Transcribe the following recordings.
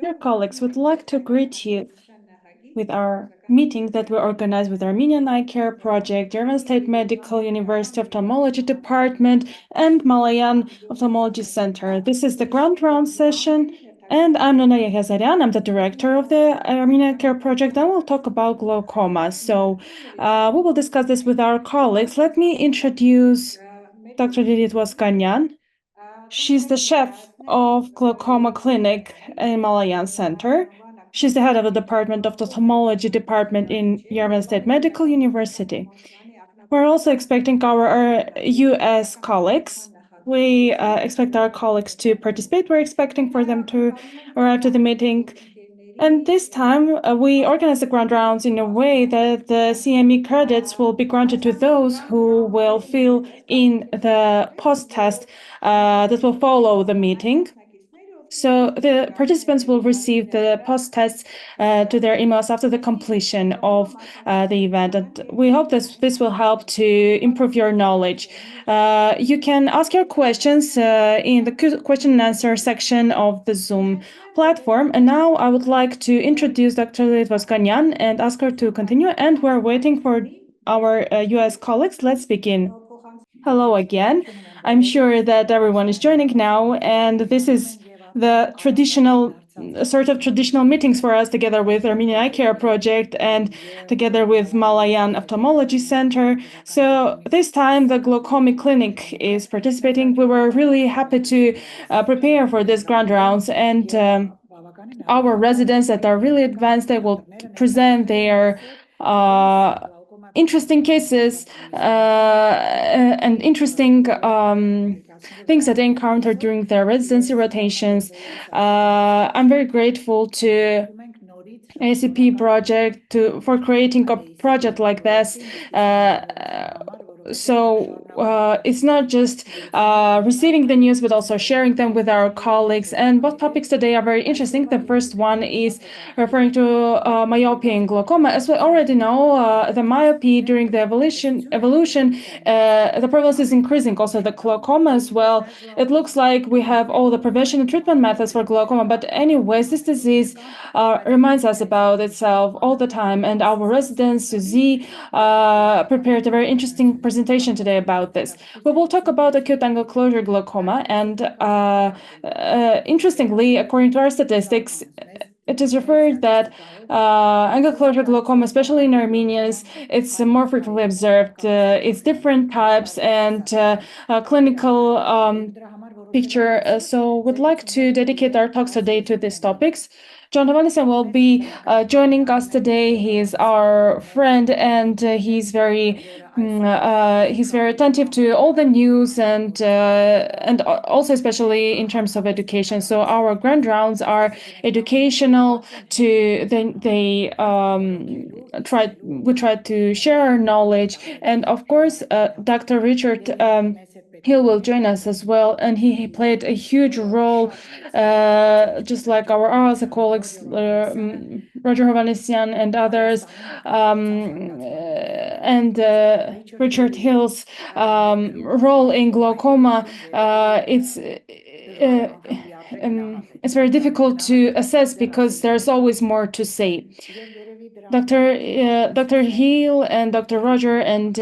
Dear colleagues, would like to greet you with our meeting that we organized with Armenian Eye Care Project, German State Medical University Ophthalmology Department, and Malayan Ophthalmology Center. This is the ground round session, and I'm Nana Yehezarian. I'm the director of the Armenian Eye Care Project, and we'll talk about glaucoma. So we will discuss this with our colleagues. Let me introduce Dr. Lilith Waskanyan. She's the chef of Glaucoma Clinic in Malayan Center. She's the head of the Department of the Ophthalmology Department in Yerevan State Medical University. We're also expecting our U.S. colleagues. We expect our colleagues to participate. We're expecting for them to arrive to the meeting. And this time, we organize the ground rounds in a way that the CME credits will be granted to those who will fill in the post-test that will follow the meeting. So the participants will receive the post-tests to their emails after the completion of the event. And we hope that this will help to improve your knowledge. You can ask your questions in the question and answer section of the Zoom platform. And now I would like to introduce Dr. Lilith Vaskanyan and ask her to continue. And we're waiting for our US colleagues. Let's begin. Hello again. I'm sure that everyone is joining now, and this is the traditional meetings for us together with Armenian Eye Care Project and together with Malayan Ophthalmology Center. So this time the Glaucoma Clinic is participating. We were really happy to prepare for this grand rounds, and our residents that are really advanced, they will present their interesting cases and interesting things that they encountered during their residency rotations. I'm very grateful to AECP project for creating a project like this. So it's not just receiving the news, but also sharing them with our colleagues. And both topics today are very interesting. The first one is referring to myopia and glaucoma. As we already know, the myopia during the evolution, the prevalence is increasing. Also, the glaucoma as well. It looks like we have all the prevention and treatment methods for glaucoma. But anyways, this disease reminds us about itself all the time. And our resident, Suzy, prepared a very interesting presentation today about this. We will talk about acute angle closure glaucoma, and interestingly, according to our statistics, it is referred that angle closure glaucoma, especially in Armenians, it's more frequently observed. It's different types and clinical picture. So we'd like to dedicate our talks today to these topics. John Hovannisian will be joining us today. He is our friend, and he's very attentive to all the news and also especially in terms of education. So our grand rounds are educational. We try to share our knowledge, and of course, Dr. Richard Hill will join us as well, and he played a huge role, just like our other colleagues, Roger Hovannisian and others, and Richard Hill's role in glaucoma. It's very difficult to assess because there's always more to say. Dr. Hill and Dr. Roger and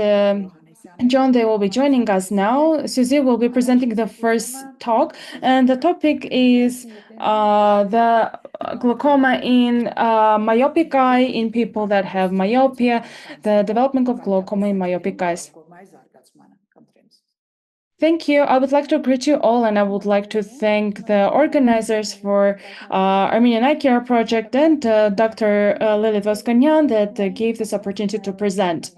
John, they will be joining us now. Suzy will be presenting the first talk, and the topic is the glaucoma in myopic eye, in people that have myopia, the development of glaucoma in myopic eyes. Thank you. I would like to greet you all, and I would like to thank the organizers for Armenian Eye Care Project and Dr. Lilith Vaskanyan that gave this opportunity to present.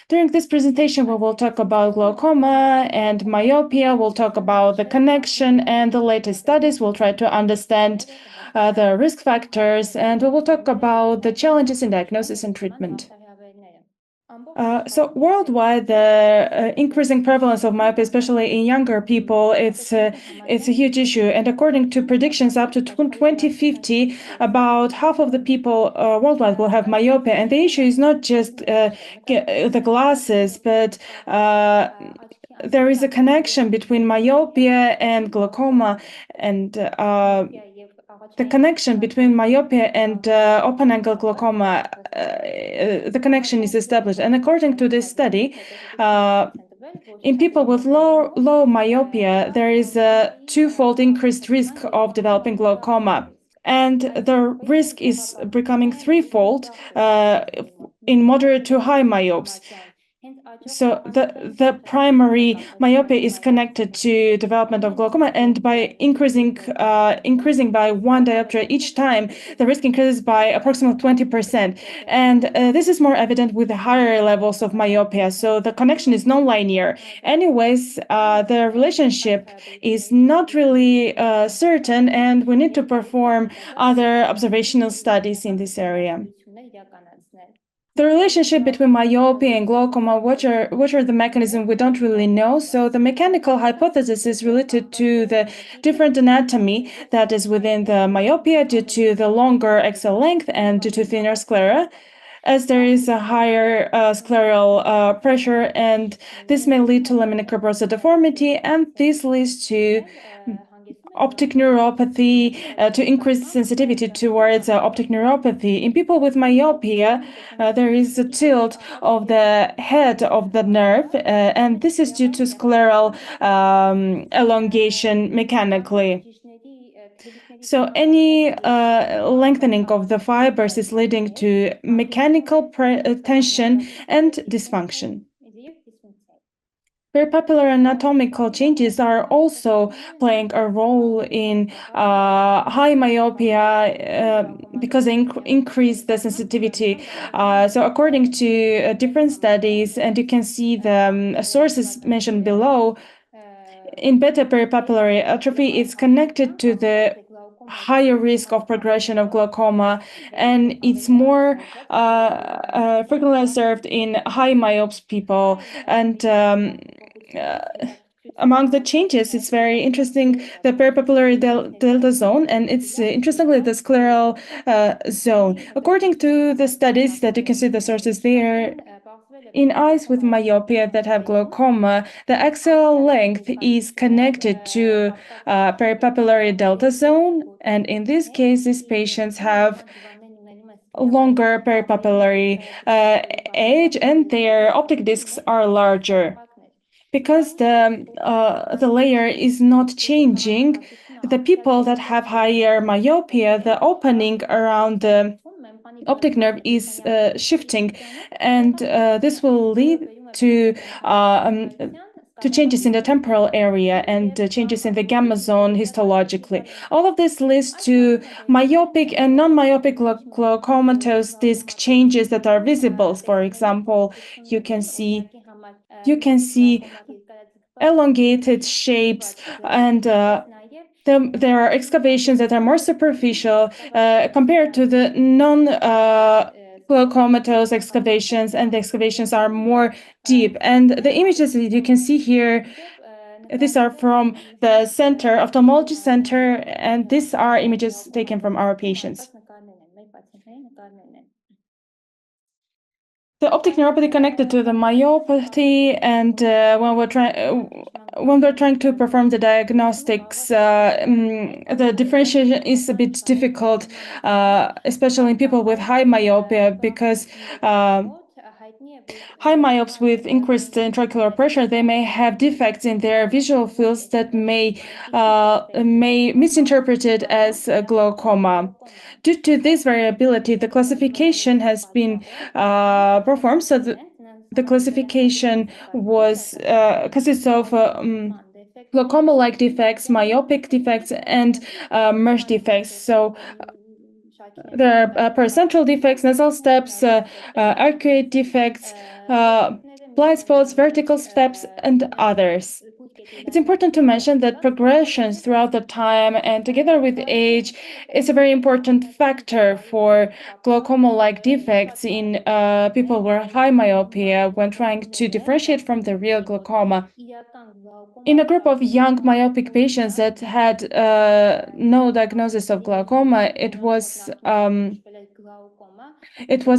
During this presentation, we will talk about glaucoma and myopia. We'll talk about the connection and the latest studies. We'll try to understand the risk factors, and we will talk about the challenges in diagnosis and treatment. So worldwide, the increasing prevalence of myopia, especially in younger people, it's a huge issue. And according to predictions, up to 2050, about half of the people worldwide will have myopia. And the issue is not just the glasses, but there is a connection between myopia and glaucoma, and the connection between myopia and open-angle glaucoma, the connection is established. And according to this study, in people with low myopia, there is a twofold increased risk of developing glaucoma. And the risk is becoming threefold in moderate to high myopes. So the primary myopia is connected to development of glaucoma, and by increasing by one diopter each time, the risk increases by approximately 20%. And this is more evident with the higher levels of myopia. So the connection is non-linear. Anyways, the relationship is not really certain, and we need to perform other observational studies in this area. The relationship between myopia and glaucoma, what are the mechanisms, we don't really know. So the mechanical hypothesis is related to the different anatomy that is within the myopia due to the longer axial length and due to thinner sclera, as there is a higher scleral pressure, and this may lead to lamina cribrosa deformity, and this leads to optic neuropathy, to increase sensitivity towards optic neuropathy. In people with myopia, there is a tilt of the head of the nerve, and this is due to scleral elongation mechanically. So any lengthening of the fibers is leading to mechanical tension and dysfunction. Peripapillar anatomical changes are also playing a role in high myopia because they increase the sensitivity. So according to different studies, and you can see the sources mentioned below, in beta peripapillary atrophy, it's connected to the higher risk of progression of glaucoma, and it's more frequently observed in high myopes people. And among the changes, it's very interesting, the peripapillary delta zone, and it's interestingly the scleral zone. According to the studies that you can see the sources there, in eyes with myopia that have glaucoma, the axial length is connected to peripapillary delta zone, and in this case, these patients have longer peripapillary age, and their optic discs are larger. Because the layer is not changing, the people that have higher myopia, the opening around the optic nerve is shifting, and this will lead to changes in the temporal area and changes in the gamma zone histologically. All of this leads to myopic and non-myopic glaucomatous disc changes that are visible. For example, you can see elongated shapes, and there are excavations that are more superficial compared to the non-glaucomatous excavations, and the excavations are more deep. And the images that you can see here, these are from the center, ophthalmology center, and these are images taken from our patients. The optic neuropathy connected to the myopathy, and when we're trying to perform the diagnostics, the differentiation is a bit difficult, especially in people with high myopia, because high myopes with increased intraocular pressure, they may have defects in their visual fields that may misinterpreted as glaucoma. Due to this variability, the classification has been performed. So the classification was consists of glaucoma-like defects, myopic defects, and merge defects. So there are paracentral defects, nasal steps, arcuate defects, blind spots, vertical steps, and others. It's important to mention that progressions throughout the time and together with age is a very important factor for glaucoma-like defects in people with high myopia when trying to differentiate from the real glaucoma. In a group of young myopic patients that had no diagnosis of glaucoma, it was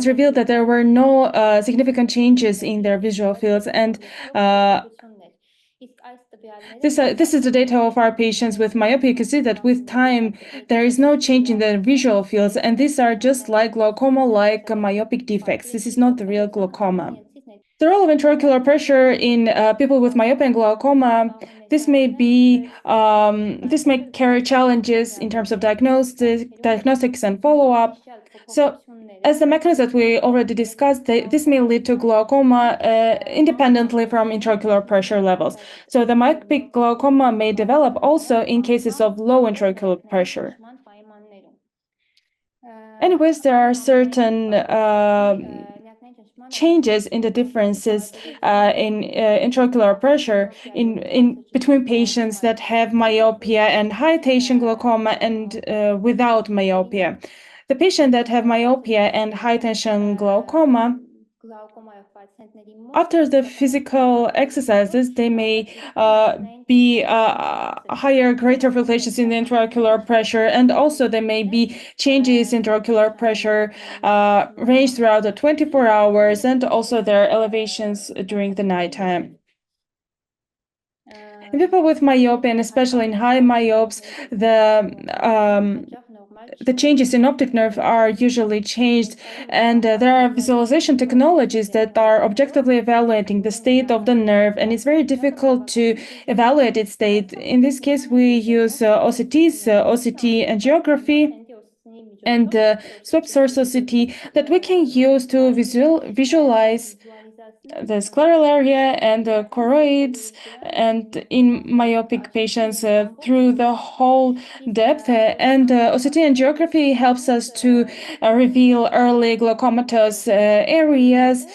revealed that there were no significant changes in their visual fields, and This is the data of our patients with myopia. You can see that with time, there is no change in the visual fields, and these are just like glaucoma, like myopic defects. This is not the real glaucoma. The role of intraocular pressure in people with myopia and glaucoma, this may carry challenges in terms of diagnostics and follow-up. So, as the mechanism that we already discussed, this may lead to glaucoma independently from intraocular pressure levels. So, the myopic glaucoma may develop also in cases of low intraocular pressure. Anyways, there are certain changes in the differences in intraocular pressure in between patients that have myopia and high tension glaucoma and without myopia. The patient that have myopia and high tension glaucoma, after the physical exercises, they may be higher, greater fluctuations in the intraocular pressure, and also there may be changes in intraocular pressure range throughout the 24 hours, and also there are elevations during the nighttime. In people with myopia, and especially in high myopes, the changes in optic nerve are usually changed, and there are visualization technologies that are objectively evaluating the state of the nerve, and it's very difficult to evaluate its state. In this case, we use OCTs, OCT angiography, and swept source OCT that we can use to visualize the scleral area and the choroids, and in myopic patients through the whole depth. And OCT angiography helps us to reveal early glaucomatous areas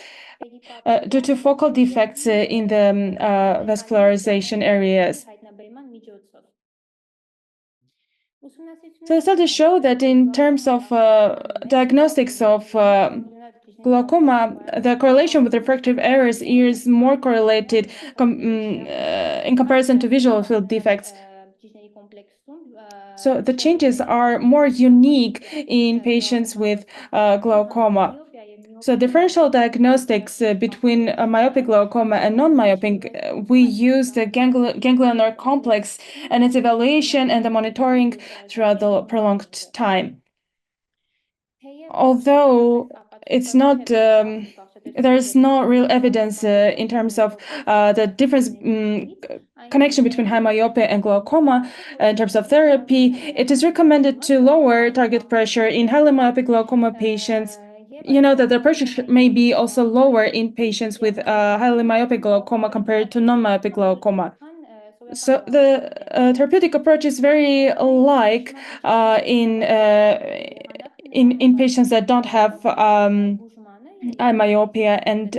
due to focal defects in the vascularization areas. So studies show that in terms of diagnostics of glaucoma, the correlation with refractive errors is more correlated in comparison to visual field defects. So the changes are more unique in patients with glaucoma. So differential diagnostics between myopic glaucoma and non-myopic, we use the ganglionar complex and its evaluation and the monitoring throughout the prolonged time. Although it's not, there is no real evidence in terms of the difference connection between high myopia and glaucoma in terms of therapy. It is recommended to lower target pressure in highly myopic glaucoma patients. You know that the pressure may be also lower in patients with highly myopic glaucoma compared to non-myopic glaucoma. So the therapeutic approach is very alike in patients that don't have myopia, and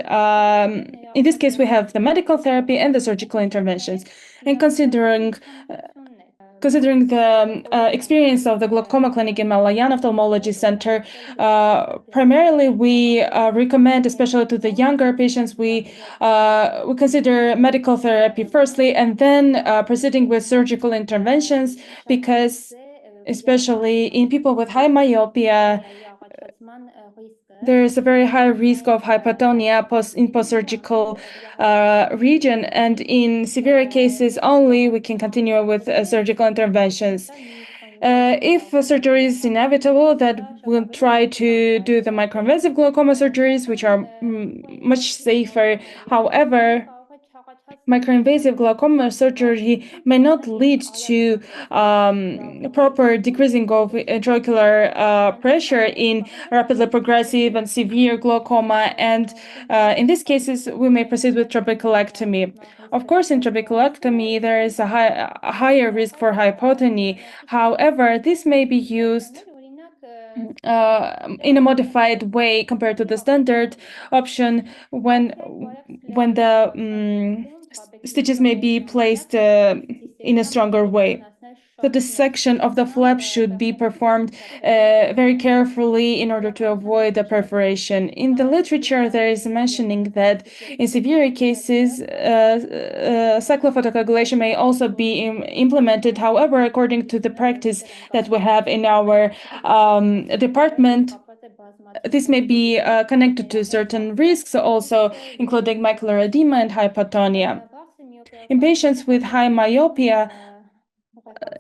in this case we have the medical therapy and the surgical interventions. And considering the experience of the glaucoma clinic in Malayan Ophthalmology Center, primarily we recommend, especially to the younger patients, we consider medical therapy firstly, and then proceeding with surgical interventions, because especially in people with high myopia, there is a very high risk of hypotonia in post-surgical region, and in severe cases only we can continue with surgical interventions. If surgery is inevitable, that we'll try to do the microinvasive glaucoma surgeries, which are much safer. However, microinvasive glaucoma surgery may not lead to proper decreasing of intraocular pressure in rapidly progressive and severe glaucoma, and in these cases we may proceed with trabeculectomy. Of course, in trabeculectomy there is a higher risk for hypotony. However, this may be used in a modified way compared to the standard option when the stitches may be placed in a stronger way. The dissection of the flap should be performed very carefully in order to avoid the perforation. In the literature, there is mentioning that in severe cases, cyclophotocoagulation may also be implemented. However, according to the practice that we have in our department, this may be connected to certain risks, also including macular edema and hypotonia. In patients with high myopia,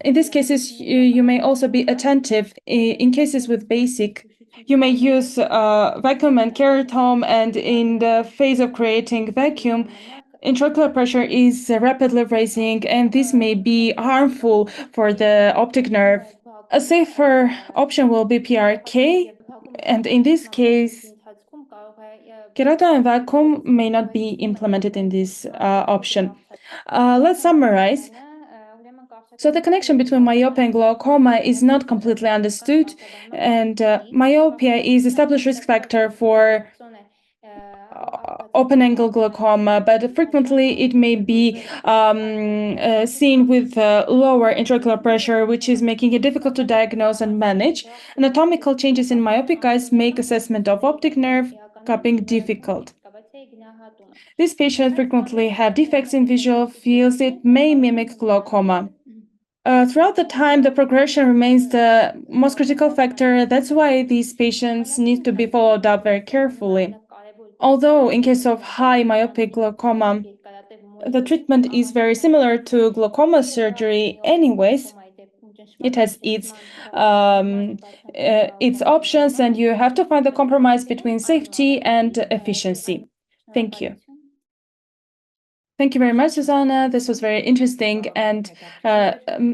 in these cases, you may also be attentive. In cases with basic, you may use vacuum and keratome, and in the phase of creating vacuum, intraocular pressure is rapidly rising, and this may be harmful for the optic nerve. A safer option will be PRK, and in this case, keratome and vacuum may not be implemented in this option. Let's summarize. So the connection between myopia and glaucoma is not completely understood, and myopia is established risk factor for open-angle glaucoma, but frequently it may be seen with lower intraocular pressure, which is making it difficult to diagnose and manage. Anatomical changes in myopic eyes make assessment of optic nerve cupping difficult. These patients frequently have defects in visual fields. It may mimic glaucoma. Throughout the time, the progression remains the most critical factor. That's why these patients need to be followed up very carefully. Although in case of high myopic glaucoma, the treatment is very similar to glaucoma surgery anyways. It has its options, and you have to find the compromise between safety and efficiency. Thank you. Thank you very much, Susanna. This was very interesting. And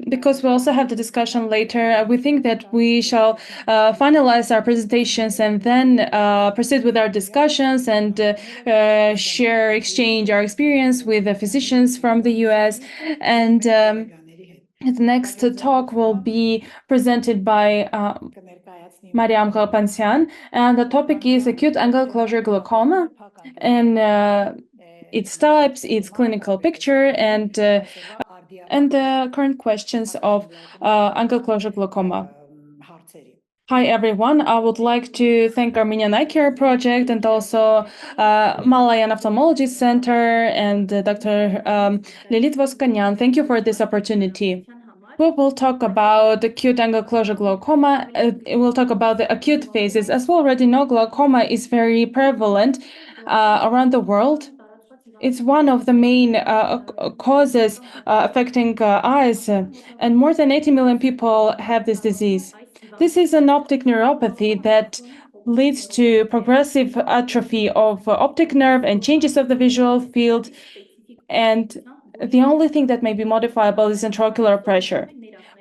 because we also have the discussion later, we think that we shall finalize our presentations and then proceed with our discussions and exchange our experience with the physicians from the US. And the next talk will be presented by Mariam Kalpansian, and the topic is acute angle closure glaucoma and its types, its clinical picture, and the current questions of angle closure glaucoma. Hi everyone, I would like to thank Armenian Eye Care Project and also Malayan Ophthalmology Center and Dr. Lilit Voskanyan. Thank you for this opportunity. We will talk about acute angle closure glaucoma. We'll talk about the acute phases. As we already know, glaucoma is very prevalent around the world. It's one of the main causes affecting eyes, and more than 80 million people have this disease. This is an optic neuropathy that leads to progressive atrophy of optic nerve and changes of the visual field, and the only thing that may be modifiable is intraocular pressure.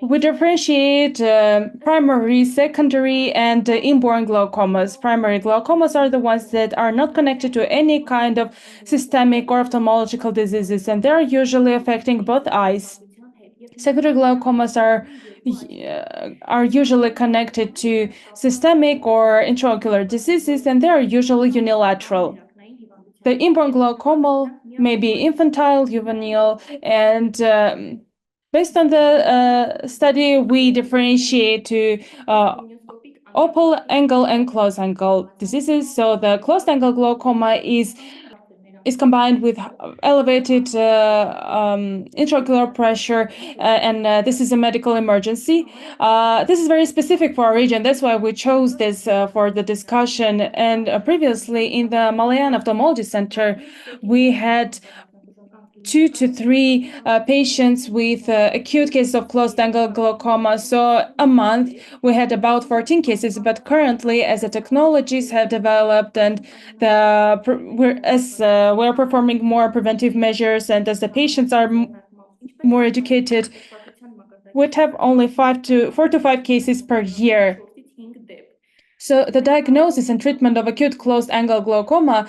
We differentiate primary, secondary, and inborn glaucomas. Primary glaucomas are the ones that are not connected to any kind of systemic or ophthalmological diseases, and they're usually affecting both eyes. Secondary glaucomas are usually connected to systemic or intraocular diseases, and they are usually unilateral. The inborn glaucoma may be infantile, juvenile, and based on the study, we differentiate to open angle and closed angle diseases. So the closed angle glaucoma is combined with elevated intraocular pressure, and this is a medical emergency. This is very specific for our region. That's why we chose this for the discussion. And previously in the Malayan Ophthalmology Center, we had 2 to 3 patients with acute cases of closed-angle glaucoma. So a month, we had about 14 cases. But currently, as the technologies have developed and we're performing more preventive measures, and as the patients are more educated, we'd have only 4 to 5 cases per year. So the diagnosis and treatment of acute closed-angle glaucoma,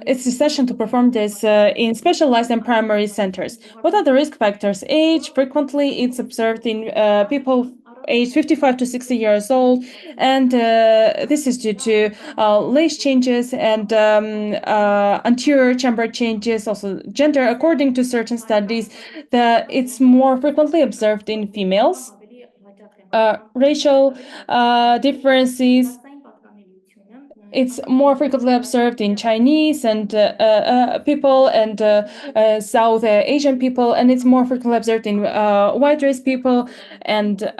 it's essential to perform this in specialized and primary centers. What are the risk factors? Age, frequently it's observed in people aged 55 to 60 years old, and this is due to lace changes and anterior chamber changes, also gender. According to certain studies, it's more frequently observed in females. Racial differences, it's more frequently observed in Chinese and people and South Asian people, and it's more frequently observed in white race people, and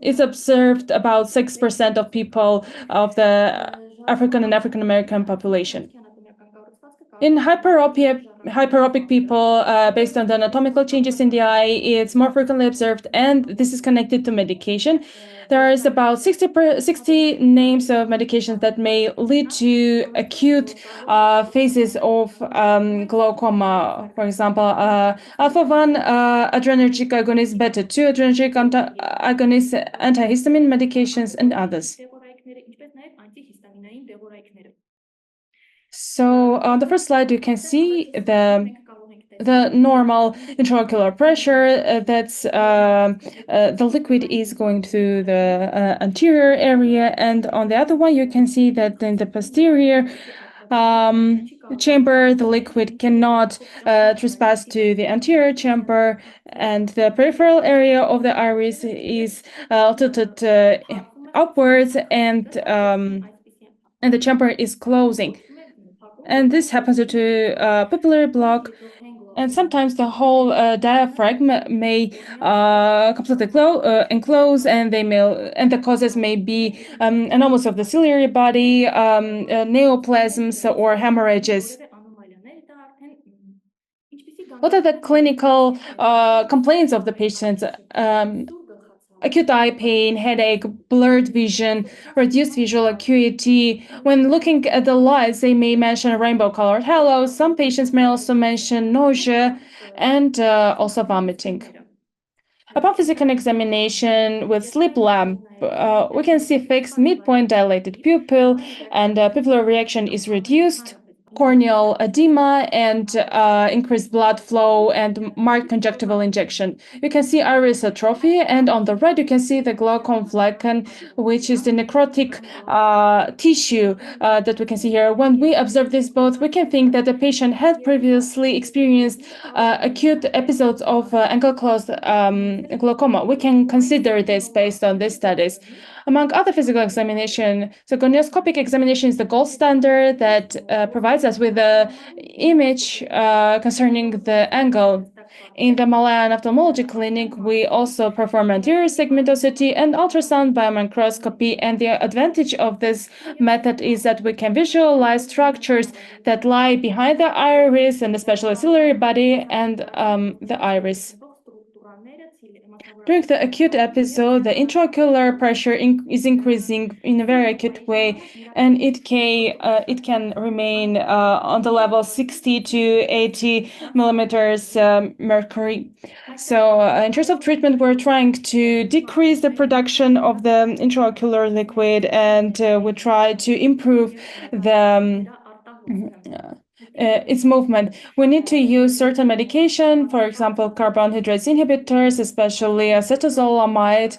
it's observed about 6% of people of the African and African American population. In hyperopia hyperopic people, based on the anatomical changes in the eye, it's more frequently observed, and this is connected to medication. There is about 60 names of medications that may lead to acute phases of glaucoma. For example, alpha-1 adrenergic agonist, beta-2 adrenergic agonist, antihistamine medications, and others. So on the first slide, you can see the normal intraocular pressure. That's the liquid is going to the anterior area, and on the other one, you can see that in the posterior chamber, the liquid cannot trespass to the anterior chamber, and the peripheral area of the iris is tilted upwards, and the chamber is closing. And this happens due to pupillary block, and sometimes the whole diaphragm may completely enclose, and and the causes may be anomalous of the ciliary body, neoplasms, or hemorrhages. What are the clinical complaints of the patients? Acute eye pain, headache, blurred vision, reduced visual acuity. When looking at the lights, they may mention rainbow-colored halos. Some patients may also mention nausea and also vomiting. Upon physical examination with slit lamp, we can see fixed midpoint dilated pupil, and pupillary reaction is reduced, corneal edema, and increased blood flow, and marked conjunctival injection. You can see iris atrophy, and on the right you can see the glaucoma flecken, which is the necrotic tissue that we can see here. When we observe this both, we can think that the patient had previously experienced acute episodes of ankle-closed glaucoma. We can consider this based on these studies. Among other physical examination, so gonioscopic examination is the gold standard that provides us with an image concerning the angle. In the Malayan Ophthalmology Clinic, we also perform anterior segmentosity and ultrasound biomicroscopy, and the advantage of this method is that we can visualize structures that lie behind the iris, and especially ciliary body and the iris. During the acute episode, the intraocular pressure is increasing in a very acute way, and it can remain on the level 60 to 80 millimeters mercury. So in terms of treatment, we're trying to decrease the production of the intraocular liquid, and we try to improve the its movement. We need to use certain medication, for example, carbohydrate inhibitors, especially acetazolamide,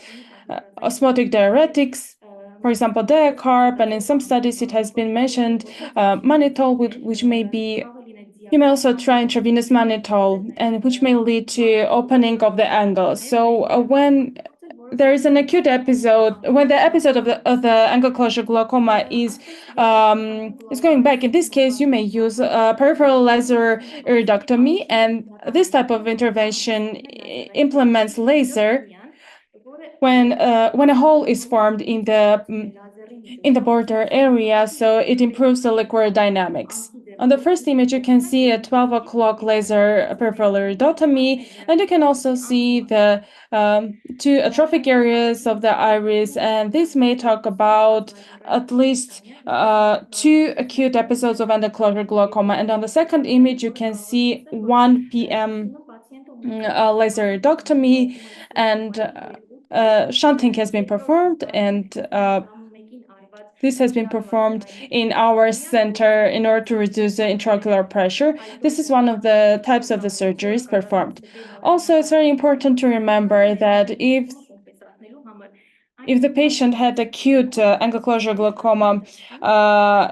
osmotic diuretics, for example, diacarb, and in some studies it has been mentioned mannitol, which may be. You may also try intravenous mannitol, and which may lead to opening of the angle. So when there is an acute episode, when the episode of the angle closure glaucoma is going back, in this case you may use peripheral laser iridotomy, and this type of intervention implements laser when a hole is formed in the border area, so it improves the liquid dynamics. On the first image, you can see a 12 o'clock laser peripheral iridotomy, and you can also see the two atrophic areas of the iris, and this may talk about at least two acute episodes of endoclonic glaucoma. And on the second image, you can see 1 p.m. Laser iridotomy, and shunting has been performed, and this has been performed in our center in order to reduce the intraocular pressure. This is one of the types of the surgeries performed. Also, it's very important to remember that if the patient had acute angle closure glaucoma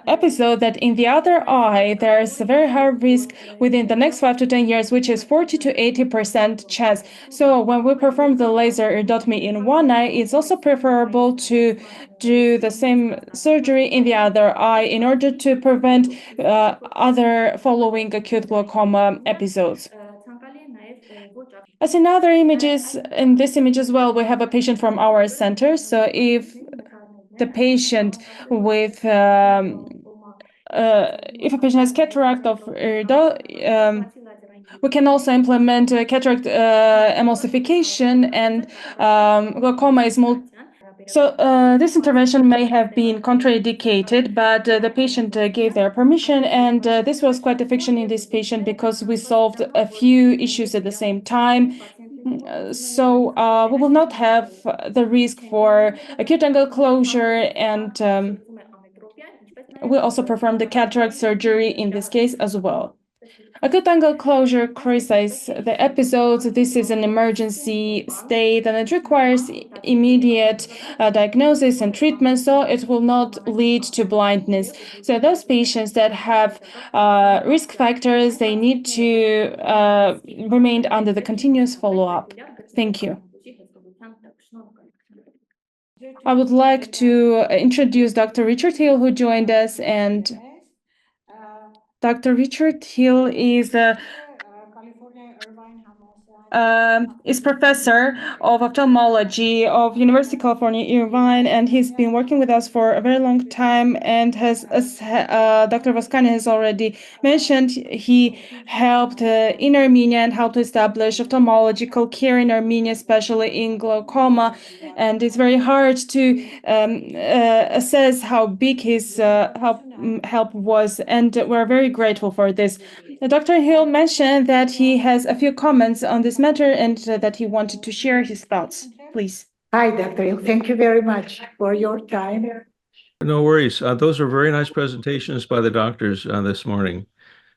episode, that in the other eye there is a very high risk within the next 5 to 10 years, which is 40 to 80% chance. So when we perform the laser iridotomy in one eye, it's also preferable to do the same surgery in the other eye in order to prevent other following acute glaucoma episodes. As in other images, in this image as well, we have a patient from our center. So if the patient with if a patient has cataract we can also implement cataract emulsification, and glaucoma is so this intervention may have been contraindicated, but the patient gave their permission, and this was quite efficient in this patient because we solved a few issues at the same time. So we will not have the risk for acute angle closure, and we also perform the cataract surgery in this case as well. Acute angle closure crisis, the episodes, this is an emergency state and it requires immediate diagnosis and treatment, so it will not lead to blindness. So those patients that have risk factors, they need to remain under the continuous follow-up. Thank you. I would like to introduce Dr. Richard Hill, who joined us, and Dr. Richard Hill is professor of ophthalmology of University of California, Irvine, and he's been working with us for a very long time. And has, as Dr. Voskana has already mentioned, he helped in Armenia and helped establish ophthalmological care in Armenia, especially in glaucoma. And it's very hard to assess how big his help was, and we're very grateful for this. Dr. Hill mentioned that he has a few comments on this matter and that he wanted to share his thoughts. Please. Hi, Dr. Hill. Thank you very much for your time. No worries. Those are very nice presentations by the doctors this morning.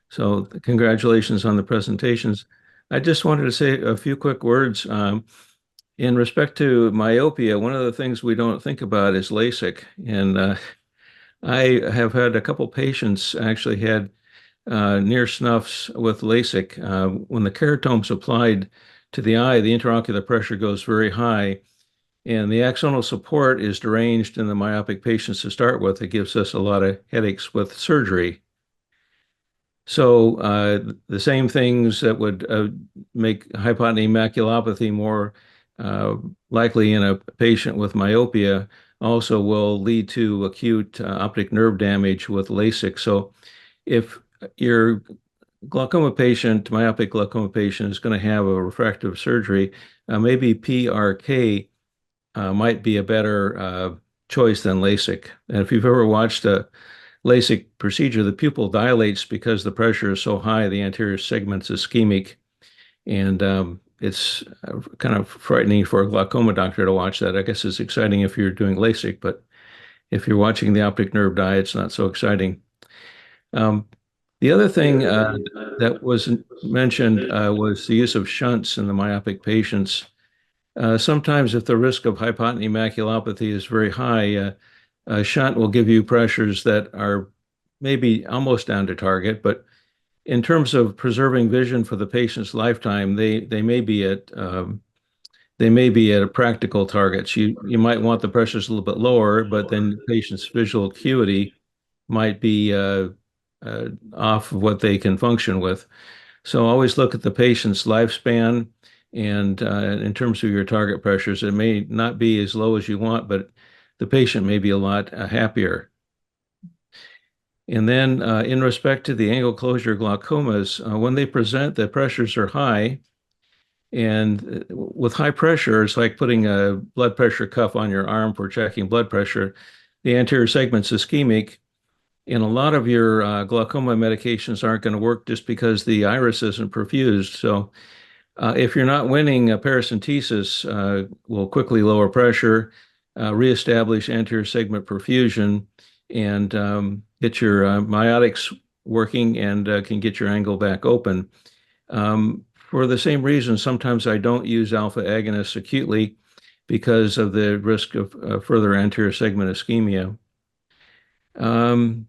So congratulations on the presentations. I just wanted to say a few quick words. In respect to myopia, one of the things we don't think about is LASIK. And I have had a couple patients actually had near snuffs with LASIK. When the keratome's applied to the eye, the intraocular pressure goes very high, and the axonal support is deranged in the myopic patients to start with. It gives us a lot of headaches with surgery. So the same things that would make hypotony maculopathy more likely in a patient with myopia also will lead to acute optic nerve damage with LASIK. So if your glaucoma patient, myopic glaucoma patient, is going to have a refractive surgery, maybe PRK might be a better choice than LASIK. And if you've ever watched a LASIK procedure, the pupil dilates because the pressure is so high, the anterior segment's ischemic. And it's kind of frightening for a glaucoma doctor to watch that. I guess it's exciting if you're doing LASIK, but if you're watching the optic nerve die, it's not so exciting. The other thing that was mentioned was the use of shunts in the myopic patients. Sometimes if the risk of hypotony maculopathy is very high, a shunt will give you pressures that are maybe almost down to target, but in terms of preserving vision for the patient's lifetime, they may be at a practical targets. You might want the pressures a little bit lower, but then the patient's visual acuity might be off of what they can function with. So always look at the patient's lifespan, and in terms of your target pressures, it may not be as low as you want, but the patient may be a lot happier. And then in respect to the angle closure glaucomas, when they present, the pressures are high. And with high pressure, it's like putting a blood pressure cuff on your arm for checking blood pressure. The anterior segment's ischemic, and a lot of your glaucoma medications aren't going to work just because the iris isn't perfused. So if you're not winning, paracentesis will quickly lower pressure, reestablish anterior segment perfusion, and get your myotics working, and can get your angle back open. For the same reason, sometimes I don't use alpha agonists acutely because of the risk of further anterior segment ischemia. And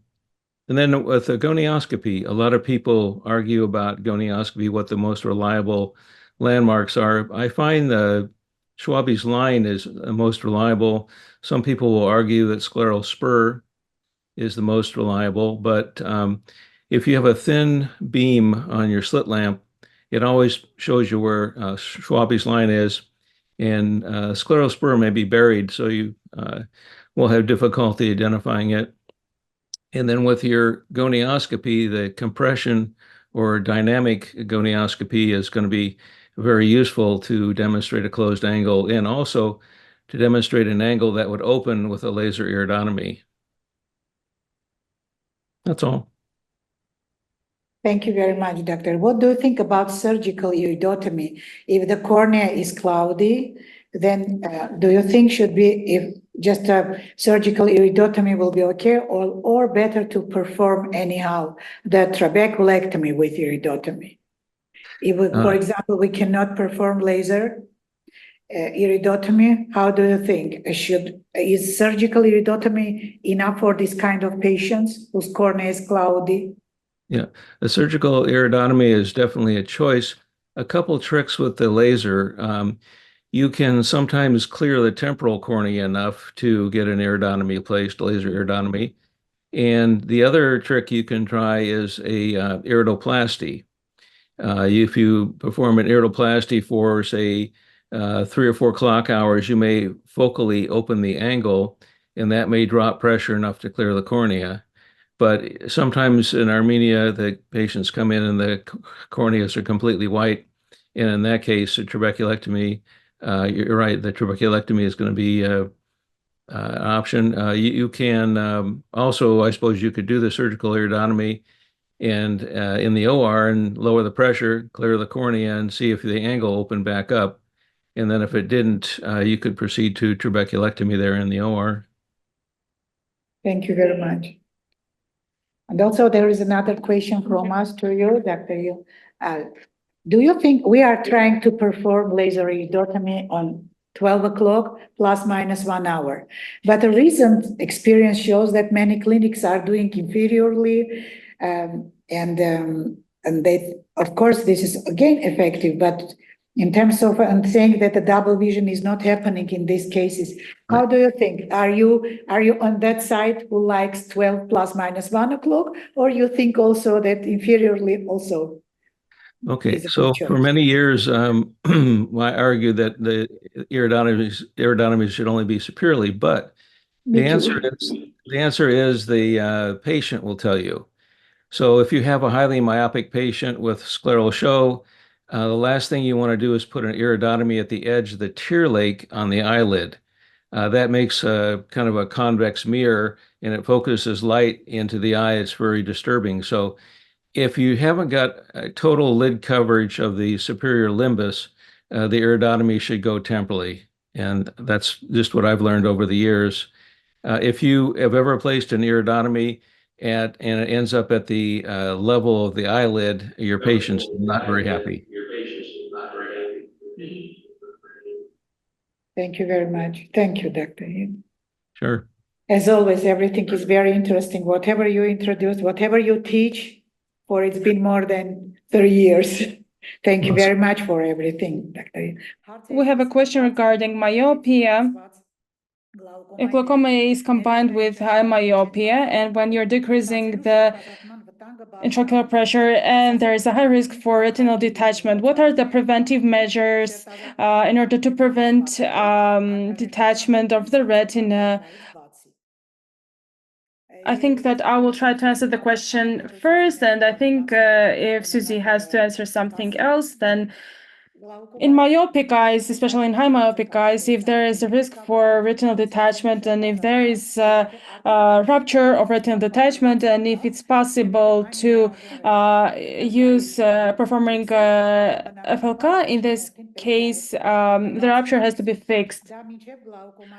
then with the gonioscopy, a lot of people argue about gonioscopy, what the most reliable landmarks are. I find the Schwabe's line is the most reliable. Some people will argue that scleral spur is the most reliable, but if you have a thin beam on your slit lamp, it always shows you where Schwabe's line is, and scleral spur may be buried, so you will have difficulty identifying it. And then with your gonioscopy, the compression or dynamic gonioscopy is going to be very useful to demonstrate a closed angle and also to demonstrate an angle that would open with a laser iridotomy. That's all. Thank you very much, doctor. What do you think about surgical iridotomy? If the cornea is cloudy, then do you think should be if just a surgical iridotomy will be okay, or better to perform anyhow the trabeculectomy with iridotomy? If, for example, we cannot perform laser iridotomy, how do you think? Is surgical iridotomy enough for this kind of patients whose cornea is cloudy? Yeah, the surgical iridotomy is definitely a choice. A couple tricks with the laser. You can sometimes clear the temporal cornea enough to get an iridotomy placed, laser iridotomy. And the other trick you can try is a iridoplasty. If you perform an iridoplasty for, say, 3 or 4 clock hours, you may focally open the angle, and that may drop pressure enough to clear the cornea. But sometimes in Armenia, the patients come in and the corneas are completely white. And in that case, a trabeculectomy, you're right, the trabeculectomy is going to be an option. You can also, I suppose, you could do the surgical iridotomy and in the OR and lower the pressure, clear the cornea, and see if the angle opened back up. And then if it didn't, you could proceed to trabeculectomy there in the OR. Thank you very much. And also there is another question from us to you, Dr. Yu. Do you think we are trying to perform laser iridotomy on 12 o'clock plus minus 1 hour? But the recent experience shows that many clinics are doing inferiorly, and they, of course, this is again effective, but in terms of saying that the double vision is not happening in these cases, how do you think? Are you on that side who likes 12 plus minus 1 o'clock, or you think also that inferiorly also? Okay, so for many years, I argued that the iridotomies should only be superiorly, but the answer is the patient will tell you. So if you have a highly myopic patient with scleral show, the last thing you want to do is put an iridotomy at the edge of the tear lake on the eyelid. That makes a kind of a convex mirror and it focuses light into the eye. It's very disturbing. So if you haven't got a total lid coverage of the superior limbus, the iridotomy should go temporally. And that's just what I've learned over the years. If you have ever placed an iridotomy and it ends up at the level of the eyelid, your patient's not very happy. Thank you very much. Thank you, Dr. Sure. As always, everything is very interesting. Whatever you introduce, whatever you teach, for it's been more than 30 years. Thank you very much for everything, Dr. We have a question regarding myopia. If glaucoma is combined with high myopia, and when you're decreasing the intraocular pressure and there is a high risk for retinal detachment, what are the preventive measures in order to prevent detachment of the retina? I think that I will try to answer the question first, and I think if Susie has to answer something else, then in myopic eyes, especially in high myopic eyes, if there is a risk for retinal detachment and if there is a rupture of retinal detachment and if it's possible to use performing FLK, in this case, the rupture has to be fixed.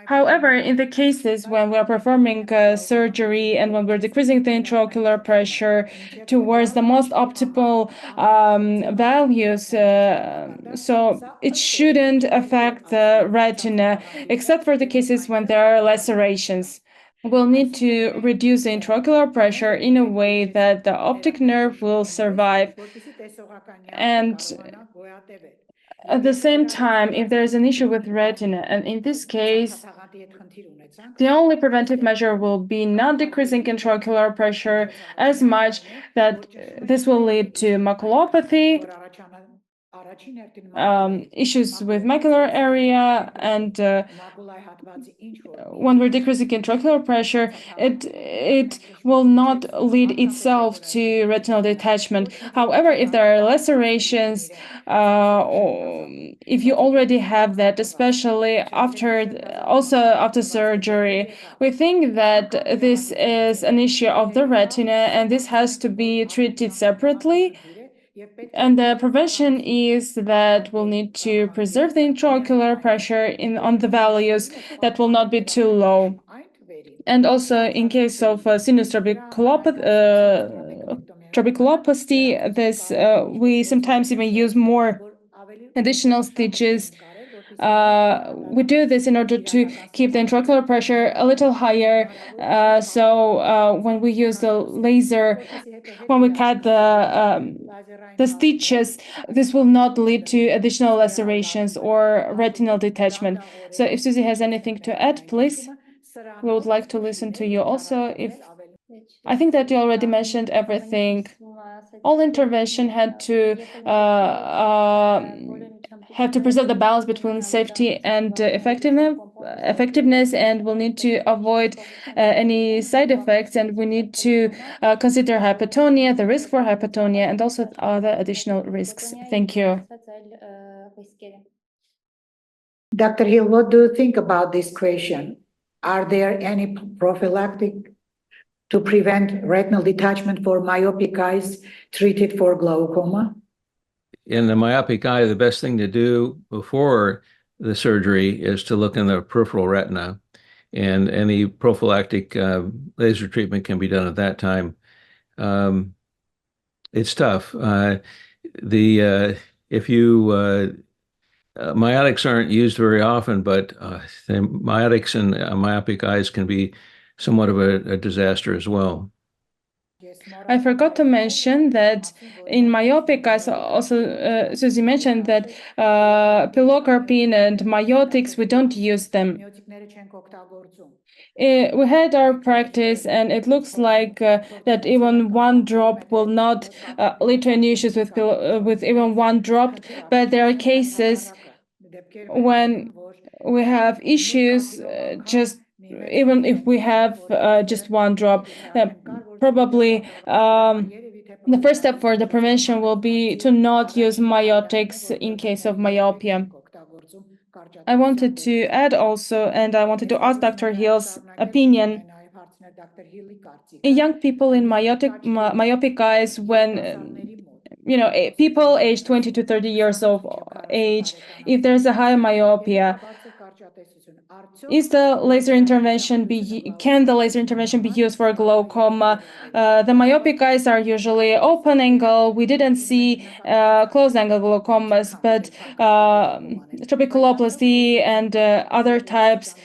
However, in the cases when we are performing surgery and when we're decreasing the intraocular pressure towards the most optimal values, so it shouldn't affect the retina, except for the cases when there are lacerations. We'll need to reduce the intraocular pressure in a way that the optic nerve will survive. And at the same time, if there's an issue with retina, and in this case, the only preventive measure will be not decreasing intraocular pressure as much that this will lead to maculopathy issues with macular area, and when we're decreasing intraocular pressure, it will not lead itself to retinal detachment. However, if there are lacerations, or if you already have that, especially after surgery, we think that this is an issue of the retina, and this has to be treated separately. And the prevention is that we'll need to preserve the intraocular pressure on the values that will not be too low. And also, in case of sinus trabeculopathy, we sometimes even use more additional stitches. We do this in order to keep the intraocular pressure a little higher. So when we use the laser, when we cut the stitches, this will not lead to additional lacerations or retinal detachment. So if Susie has anything to add, please. We would like to listen to you also. I think that you already mentioned everything. All intervention had to preserve the balance between safety and effectiveness, and we'll need to avoid any side effects, and we need to consider hypotonia, the risk for hypotonia, and also other additional risks. Thank you. Dr. Hill, what do you think about this question? Are there any prophylactic to prevent retinal detachment for myopic eyes treated for glaucoma? In the myopic eye, the best thing to do before the surgery is to look in the peripheral retina, and any prophylactic laser treatment can be done at that time. It's tough. Myotics aren't used very often, but the myotics in myopic eyes can be somewhat of a disaster as well. I forgot to mention that in myopic eyes, also Susie mentioned that pilocarpine and myotics, we don't use them. We had our practice, and it looks like that even one drop will not lead to any issues with even one drop, but there are cases when we have issues just even if we have just one drop. Probably the first step for the prevention will be to not use myotics in case of myopia. I wanted to add also, and I wanted to ask Dr. Hill's opinion. In young people in myopic eyes, when people aged 20 to 30 years of age, if there's a high myopia, can the laser intervention be used for glaucoma? The myopic eyes are usually open angle. We didn't see closed angle glaucomas, but trabeculopathy and other types.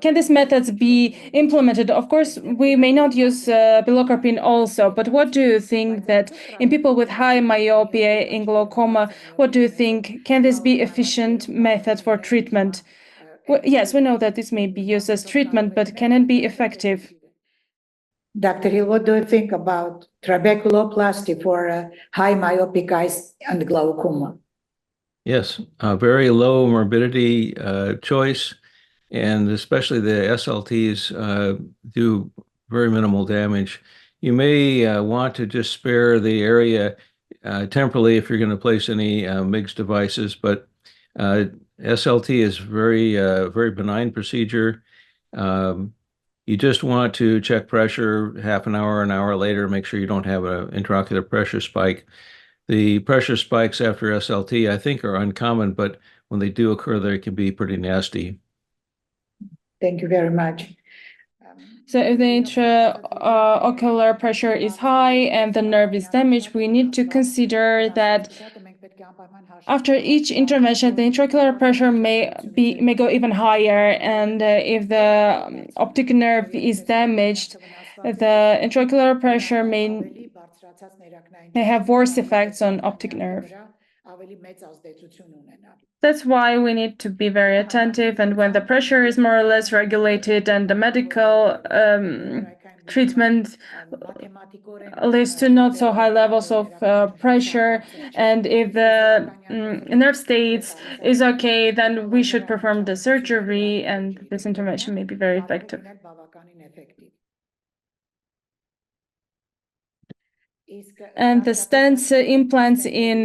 Can these methods be implemented? Of course, we may not use pilocarpine also, but what do you think that in people with high myopia in glaucoma, what do you think? Can this be efficient method for treatment? Well, yes, we know that this may be used as treatment, but can it be effective? Dr. Hill, what do you think about trabeculoplasty for high myopic eyes and glaucoma? Yes, a very low morbidity choice, and especially the SLTs do very minimal damage. You may want to just spare the area temporarily if you're going to place any MIGS devices, but SLT is very benign procedure. You just want to check pressure half an hour later, make sure you don't have an intraocular pressure spike. The pressure spikes after SLT, I think, are uncommon, but when they do occur, they can be pretty nasty. Thank you very much. So if the intraocular pressure is high and the nerve is damaged, we need to consider that after each intervention, the intraocular pressure may go even higher, and if the optic nerve is damaged, the intraocular pressure may have worse effects on optic nerve. That's why we need to be very attentive, and when the pressure is more or less regulated and the medical treatment leads to not so high levels of pressure, and if the nerve states is okay, then we should perform the surgery, and this intervention may be very effective. And the stents implants in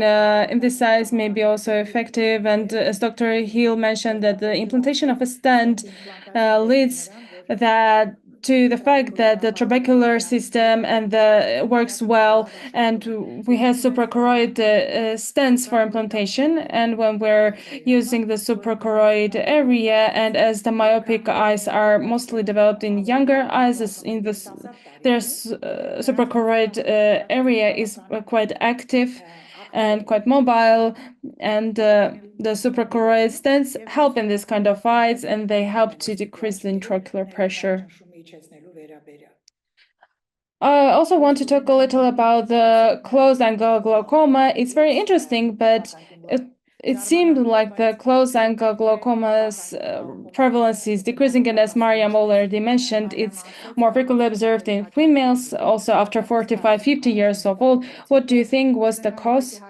this size may be also effective. And as Dr. Hill mentioned, that the implantation of a stent leads that to the fact that the trabecular system and the works well, and we have suprachoroid stents for implantation. And when we're using the suprachoroid area, and as the myopic eyes are mostly developed in younger eyes, in this their suprachoroid area is quite active and quite mobile, and the suprachoroid stents help in this kind of eyes, and they help to decrease the intraocular pressure. I also want to talk a little about the closed-angle glaucoma. It's very interesting, but it seemed like the closed-angle glaucoma's prevalence is decreasing, and as Mariam already mentioned, it's more frequently observed in females, also after 45, 50 years of old. What do you think was the cause?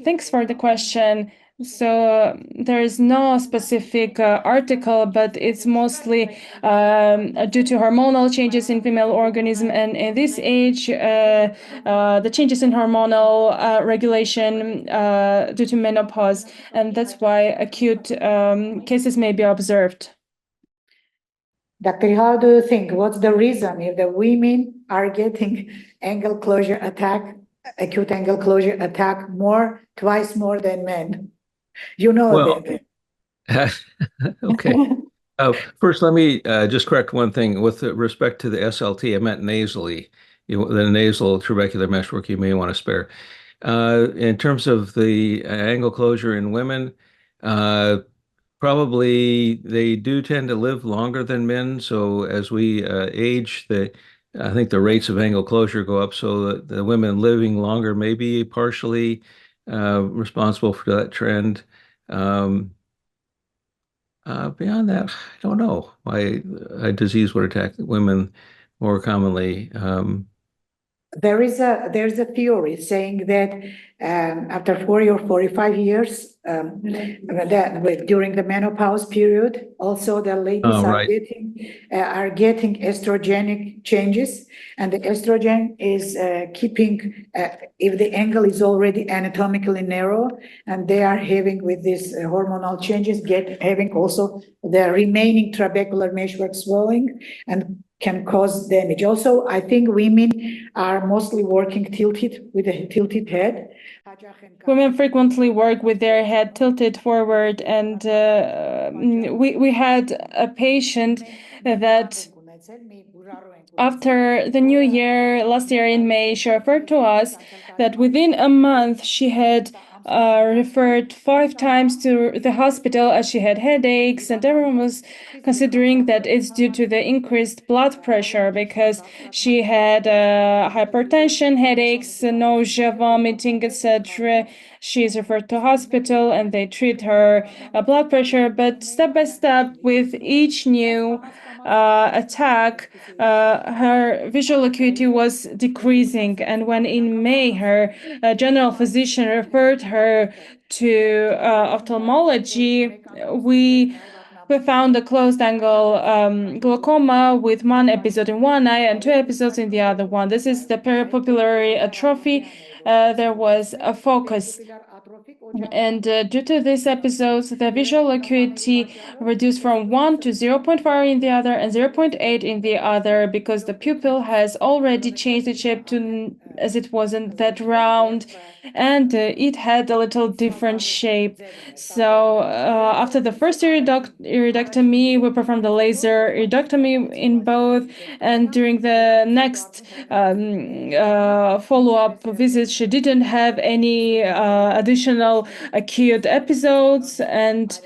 Thanks for the question. So there is no specific article, but it's mostly due to hormonal changes in female organism, and at this age, the changes in hormonal regulation due to menopause, and that's why acute cases may be observed. Dr. How do you think? What's the reason if the women are getting angle closure attack, acute angle closure attack twice more than men? You know that. Okay. First, let me just correct one thing. With respect to the SLT, I meant nasally. The nasal trabecular meshwork you may want to spare. In terms of the angle closure in women, probably they do tend to live longer than men. So as we age, I think the rates of angle closure go up. So the women living longer may be partially responsible for that trend. Beyond that, I don't know why a disease would attack women more commonly. There's a theory saying that after 40 or 45 years, during the menopause period, also the ladies are getting estrogenic changes, and the estrogen is keeping if the angle is already anatomically narrow, and they are having with these hormonal changes having also the remaining trabecular meshwork swelling and can cause damage. Also, I think women are mostly working tilted with a tilted head. Women frequently work with their head tilted forward, and we had a patient that after the new year, last year in May, she referred to us that within a month she had referred 5 times to the hospital as she had headaches, and everyone was considering that it's due to the increased blood pressure because she had hypertension, headaches, nausea, vomiting, etc. She's referred to hospital and they treat her blood pressure, but step by step with each new attack, her visual acuity was decreasing, and when in May her general physician referred her to ophthalmology, we found a closed-angle glaucoma with 1 episode in one eye and 2 episodes in the other one. This is the peripupillary atrophy. There was a focus. And due to these episodes, the visual acuity reduced from 1 to 0.4 in the other and 0.8 in the other, because the pupil has already changed its shape to as it wasn't that round, and it had a little different shape. So after the first iridectomy, we performed the laser iridectomy in both, and during the next follow-up visits, she didn't have any additional acute episodes, and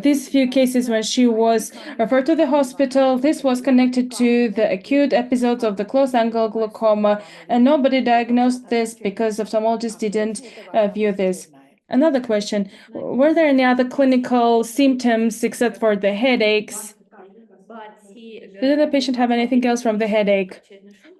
these few cases when she was referred to the hospital, this was connected to the acute episodes of the closed-angle glaucoma, and nobody diagnosed this because ophthalmologists didn't view this. Another question, were there any other clinical symptoms except for the headaches? Did the patient have anything else from the headache?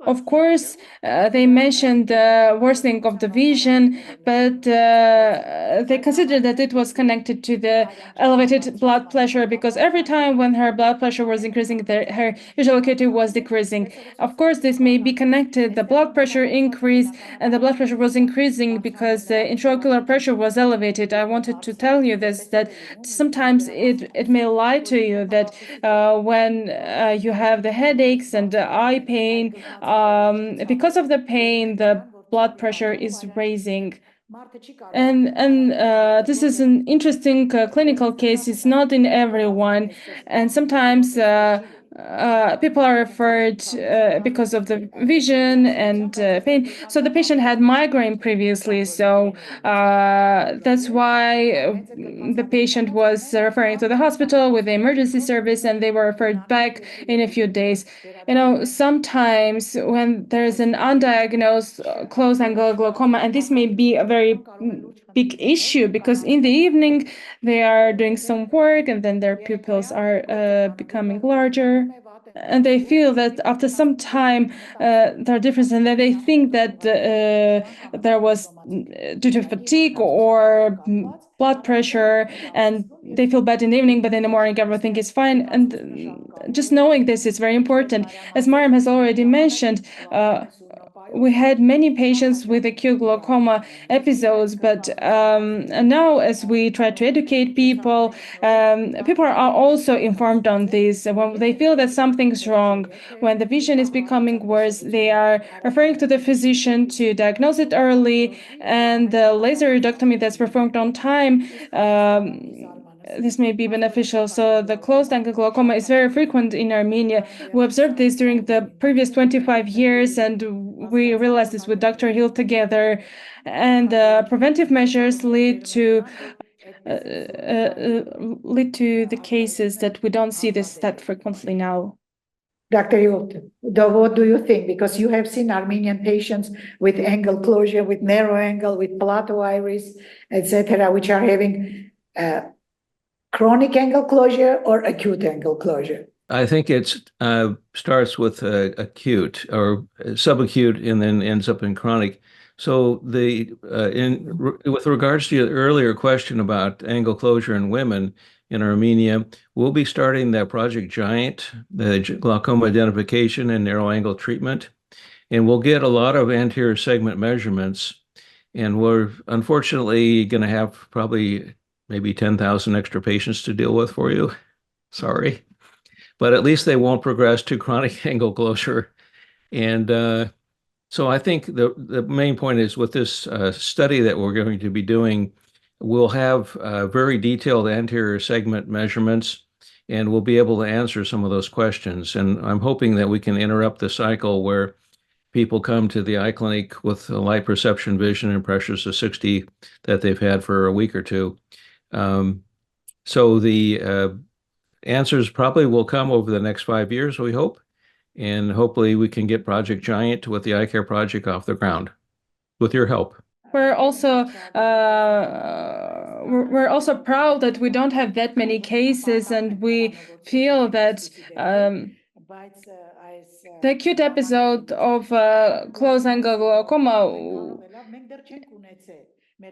Of course, they mentioned the worsening of the vision, but they considered that it was connected to the elevated blood pressure because every time when her blood pressure was increasing, her visual acuity was decreasing. Of course, this may be connected. The blood pressure increased, and the blood pressure was increasing because the intraocular pressure was elevated. I wanted to tell you this, that sometimes it may lie to you that when you have the headaches and the eye pain, because of the pain, the blood pressure is raising. And this is an interesting clinical case. It's not in everyone, and sometimes people are referred because of the vision and pain. So the patient had migraine previously, so that's why the patient was referring to the hospital with the emergency service, and they were referred back in a few days. Sometimes when there's an undiagnosed close-angle glaucoma, and this may be a very big issue because in the evening they are doing some work and then their pupils are becoming larger, and they feel that after some time there are differences, and then they think that there was due to fatigue or blood pressure, and they feel bad in the evening, but in the morning everything is fine. And just knowing this is very important. As Mariam has already mentioned, we had many patients with acute glaucoma episodes, but now as we try to educate people, people are also informed on this. When they feel that something's wrong, when the vision is becoming worse, they are referring to the physician to diagnose it early, and the laser reductomy that's performed on time, this may be beneficial. So the closed-angle glaucoma is very frequent in Armenia. We observed this during the previous 25 years, and we realized this with Dr. Hill together. And preventive measures lead to the cases that we don't see this that frequently now. Dr. Yurt, what do you think? Because you have seen Armenian patients with angle closure, with narrow angle, with plateau iris, etc., which are having chronic angle closure or acute angle closure. I think it starts with acute or subacute and then ends up in chronic. So with regards to your earlier question about angle closure in women in Armenia, we'll be starting that Project Giant, the glaucoma identification and narrow angle treatment, and we'll get a lot of anterior segment measurements. And we're unfortunately going to have probably maybe 10,000 extra patients to deal with for you. Sorry. But at least they won't progress to chronic angle closure. And so I think the main point is with this study that we're going to be doing, we'll have very detailed anterior segment measurements, and we'll be able to answer some of those questions. And I'm hoping that we can interrupt the cycle where people come to the eye clinic with a light perception vision and pressures of 60 that they've had for a week or two. So the answers probably will come over the next 5 years, we hope, and hopefully we can get Project Giant with the Eye Care Project off the ground with your help. We're also proud that we don't have that many cases, and we feel that the acute episode of close-angle glaucoma,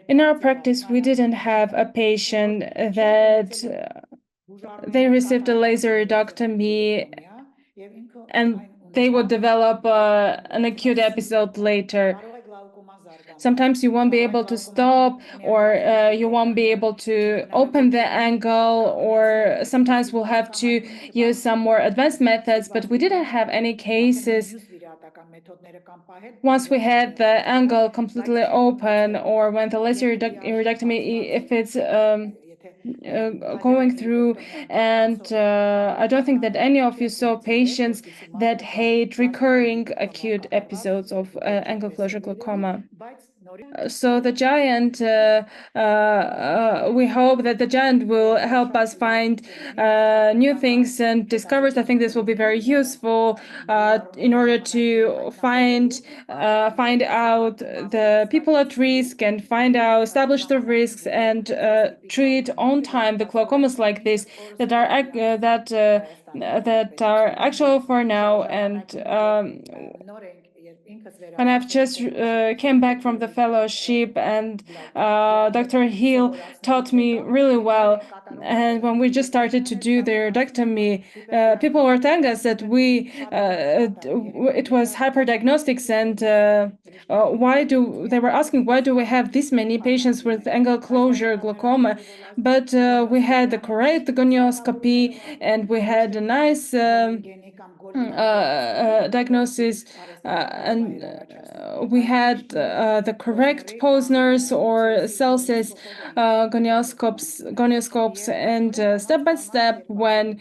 in our practice, we didn't have a patient that they received a laser reductomy and they would develop an acute episode later. Sometimes you won't be able to stop, or you won't be able to open the angle, or sometimes we'll have to use some more advanced methods, but we didn't have any cases once we had the angle completely open, or when the laser reductomy, if it's going through. And I don't think that any of you saw patients that had recurring acute episodes of angle closure glaucoma. So the giant, we hope that the giant will help us find new things and discoveries. I think this will be very useful in order to find out the people at risk and establish the risks and treat on time the glaucomas like this that are actual for now. And I've just came back from the fellowship, and Dr. Hill taught me really well. And when we just started to do the iridectomy, people were telling us that it was hyperdiagnostics, and they were asking why do we have this many patients with angle closure glaucoma, but we had the correct gonioscopy, and we had a nice diagnosis, and we had the correct Posner's or Celsius gonioscopes, and step by step, when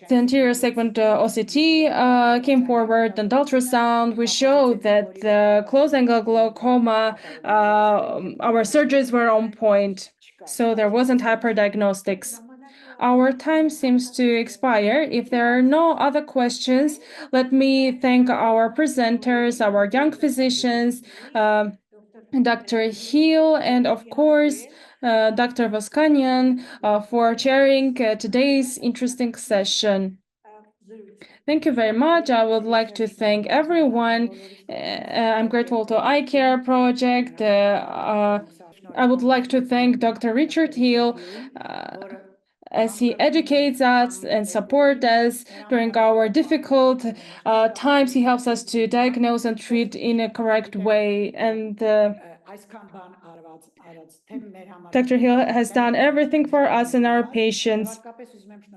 the anterior segment OCT came forward and ultrasound, we showed that the close angle glaucoma, our surgeries were on point, so there wasn't hyperdiagnostics. Our time seems to expire. If there are no other questions, let me thank our presenters, our young physicians, Dr. Hill, and of course, Dr. Voskanyan for chairing today's interesting session. Thank you very much. I would like to thank everyone. I'm grateful to iCare Project. I would like to thank Dr. Richard Hill as he educates us and supports us during our difficult times. He helps us to diagnose and treat in a correct way. And Dr. Hill has done everything for us and our patients.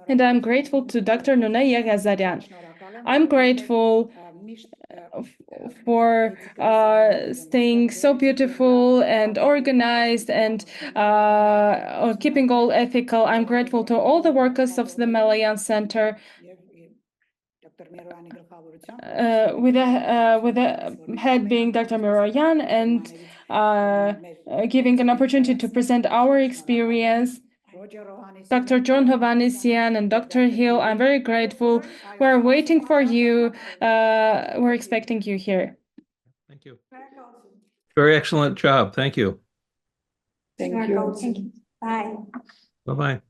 And I'm grateful to Dr. Nunaya Gazarian. I'm grateful for staying so beautiful and organized and keeping all ethical. I'm grateful to all the workers of the Malayan Center. With the head being Dr. Miroyan, and giving an opportunity to present our experience. Dr. John Hovanesian and Dr. Hill, I'm very grateful. We're waiting for you. We're expecting you here. Thank you. Very excellent job. Thank you. Thank you. Bye. Bye-bye.